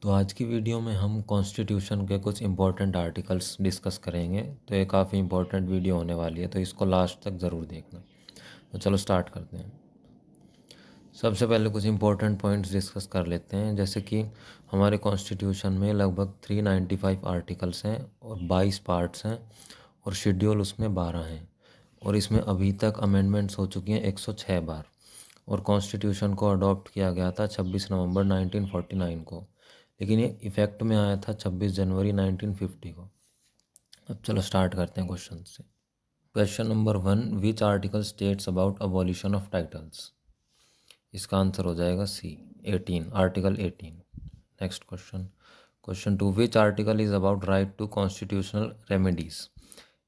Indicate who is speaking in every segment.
Speaker 1: तो आज की वीडियो में हम कॉन्स्टिट्यूशन के कुछ इम्पोर्टेंट आर्टिकल्स डिस्कस करेंगे। तो ये काफ़ी इम्पोर्टेंट वीडियो होने वाली है, तो इसको लास्ट तक ज़रूर देखना। तो चलो स्टार्ट करते हैं। सबसे पहले कुछ इम्पोर्टेंट पॉइंट्स डिस्कस कर लेते हैं, जैसे कि हमारे कॉन्स्टिट्यूशन में लगभग 395 आर्टिकल्स हैं और 22 पार्ट्स हैं और शेड्यूल उसमें 12 हैं और इसमें अभी तक अमेंडमेंट्स हो चुकी हैं 106 बार। और कॉन्स्टिट्यूशन को अडॉप्ट किया गया था 26 नवंबर 1949 को, लेकिन ये इफ़ेक्ट में आया था 26 जनवरी 1950 को। अब चलो स्टार्ट करते हैं क्वेश्चन से। Question number 1, which article states about abolition of titles. इसका आंसर हो जाएगा C, 18, article 18। Next question, question 2, which article is about right to constitutional remedies.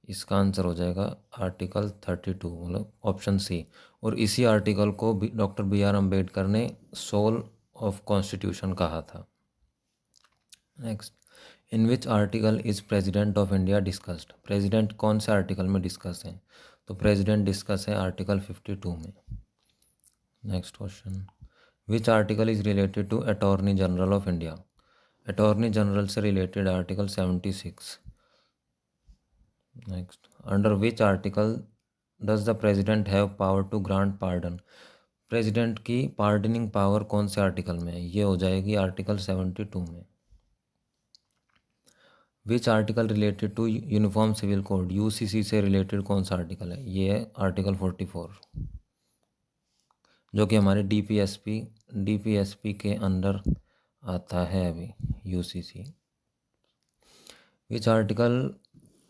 Speaker 1: इसका आंसर हो जाएगा आर्टिकल 32, मतलब ऑप्शन सी। और इसी आर्टिकल को डॉक्टर बी आर अम्बेडकर ने सोल ऑफ कॉन्स्टिट्यूशन कहा था। Next, in which article is president of India discussed. President कौन से आर्टिकल में डिस्कस है? तो प्रेसिडेंट डिस्कस है आर्टिकल 52 में। Next question, which article is related to attorney general of India. Attorney general से related article 76। Next, under which article does the president have power to grant pardon. President की pardoning power कौन से article में है? ये हो जाएगी article 72 में। Which article related to uniform civil code. UCC से रिलेटेड कौन सा आर्टिकल है? ये है आर्टिकल 44, जो कि हमारे डीपीएसपी के अंडर आता है अभी UCC. Which article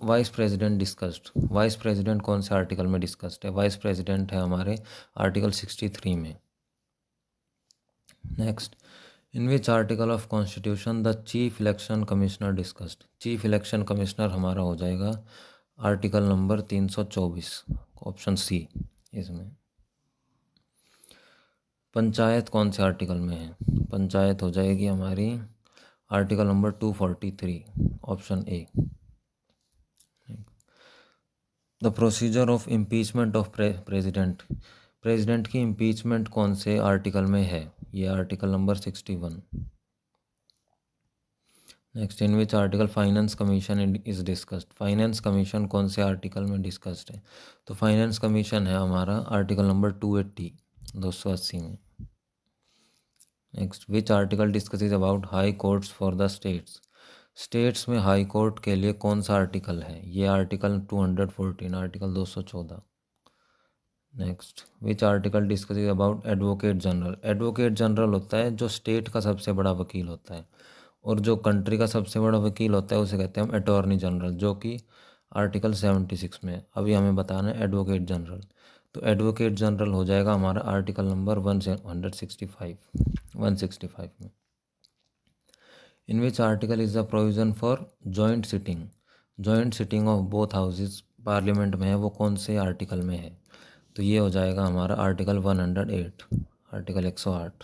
Speaker 1: vice president discussed. Vice president कौन से आर्टिकल में डिस्कस्ड है? वाइस प्रेसिडेंट है हमारे आर्टिकल 63 में। Next, in which article of constitution the chief election commissioner discussed. Chief election commissioner हमारा हो जाएगा आर्टिकल नंबर 324, ऑप्शन सी इसमें। पंचायत कौन से आर्टिकल में है? पंचायत हो जाएगी हमारी article number 243, option A. The procedure of impeachment of president. President की इम्पीचमेंट कौन से आर्टिकल में है? ये article number 61। Next, in which article finance commission is discussed. Finance commission कौन से आर्टिकल में डिस्कस्ड है? तो फाइनेंस कमीशन है हमारा आर्टिकल नंबर 280, 280 में। Next, which article discusses about high courts for the states. States में हाई कोर्ट के लिए कौन सा आर्टिकल है? ये article 214, article 214। Next, which article discusses about advocate general. Advocate general होता है जो स्टेट का सबसे बड़ा वकील होता है, और जो कंट्री का सबसे बड़ा वकील होता है उसे कहते हैं हम अटॉर्नी जनरल, जो कि आर्टिकल 76 में। अभी हमें बताना है एडवोकेट जनरल, तो एडवोकेट जनरल हो जाएगा हमारा आर्टिकल नंबर 165 में। In which article is the provision for joint sitting. Joint sitting of both houses parliament में है, वो कौन से आर्टिकल में है? तो ये हो जाएगा हमारा article 108, article 108।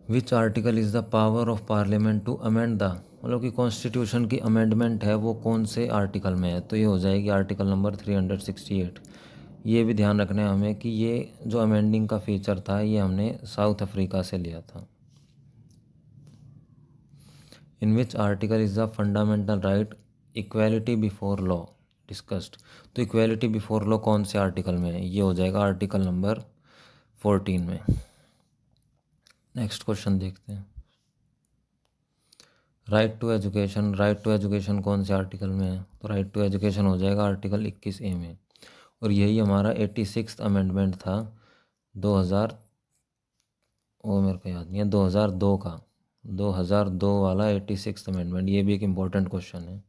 Speaker 1: Which article is the power of parliament to amend the, मतलब कि कॉन्स्टिट्यूशन की अमेंडमेंट है वो कौन से आर्टिकल में है? तो ये हो जाएगी आर्टिकल नंबर 368। ये भी ध्यान रखना है हमें कि ये जो अमेंडिंग का फीचर था ये हमने साउथ अफ्रीका से लिया था। In which article is the fundamental right equality before law discussed. तो इक्वेलिटी बिफोर लॉ कौन से आर्टिकल में है? ये हो जाएगा आर्टिकल नंबर 14 में। नेक्स्ट क्वेश्चन देखते हैं। Right to education. Right to education कौन से आर्टिकल में है? तो राइट टू एजुकेशन हो जाएगा आर्टिकल 21A में, और यही हमारा 86th अमेंडमेंट था 2000, वो मेरे को याद नहीं है, 2002 का, 2002 वाला 86th अमेंडमेंट। ये भी एक इम्पोर्टेंट क्वेश्चन है।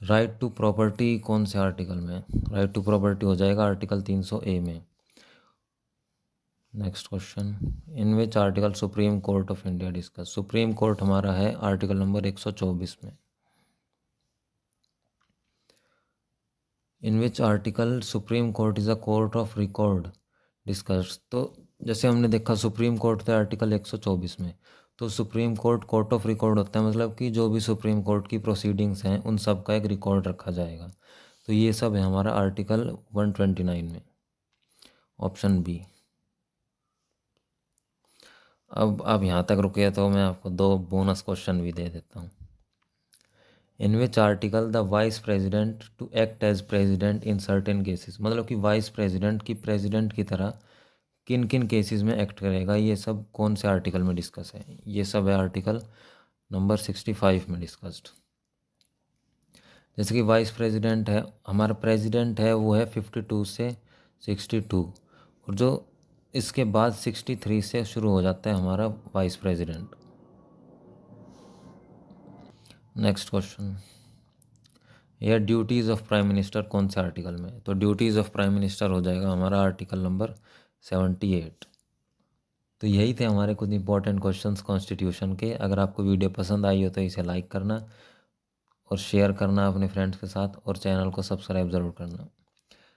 Speaker 1: राइट टू प्रॉपर्टी कौन से आर्टिकल में? राइट टू प्रॉपर्टी हो जाएगा आर्टिकल 300A में। Next question, in which article supreme court of India discuss. Supreme court हमारा है आर्टिकल नंबर 124 में। In which article supreme court is a court of record discuss. तो जैसे हमने देखा सुप्रीम कोर्ट था आर्टिकल 124 में, तो सुप्रीम कोर्ट ऑफ रिकॉर्ड होता है, मतलब कि जो भी सुप्रीम कोर्ट की प्रोसीडिंग्स हैं उन सब का एक रिकॉर्ड रखा जाएगा। तो ये सब है हमारा आर्टिकल 129 में, ऑप्शन बी। अब आप यहाँ तक रुके तो मैं आपको 2 बोनस क्वेश्चन भी दे देता हूँ। In which article the vice president to act as president in certain cases, मतलब कि वाइस प्रेसिडेंट की प्रेसिडेंट की तरह किन किन केसेस में एक्ट करेगा, ये सब कौन से आर्टिकल में डिस्कस है? ये सब है आर्टिकल नंबर 65 में डिस्कस्ड। जैसे कि वाइस प्रेसिडेंट है, हमारा प्रेसिडेंट है वो है 52 से 62, और जो इसके बाद 63 से शुरू हो जाता है हमारा वाइस प्रेसिडेंट। नेक्स्ट क्वेश्चन, यह ड्यूटीज़ ऑफ प्राइम मिनिस्टर कौन से आर्टिकल में? तो ड्यूटीज़ ऑफ प्राइम मिनिस्टर हो जाएगा हमारा आर्टिकल नंबर 78। तो यही थे हमारे कुछ इंपॉर्टेंट क्वेश्चंस कॉन्स्टिट्यूशन के। अगर आपको वीडियो पसंद आई हो तो इसे लाइक करना और शेयर करना अपने फ्रेंड्स के साथ, और चैनल को सब्सक्राइब ज़रूर करना।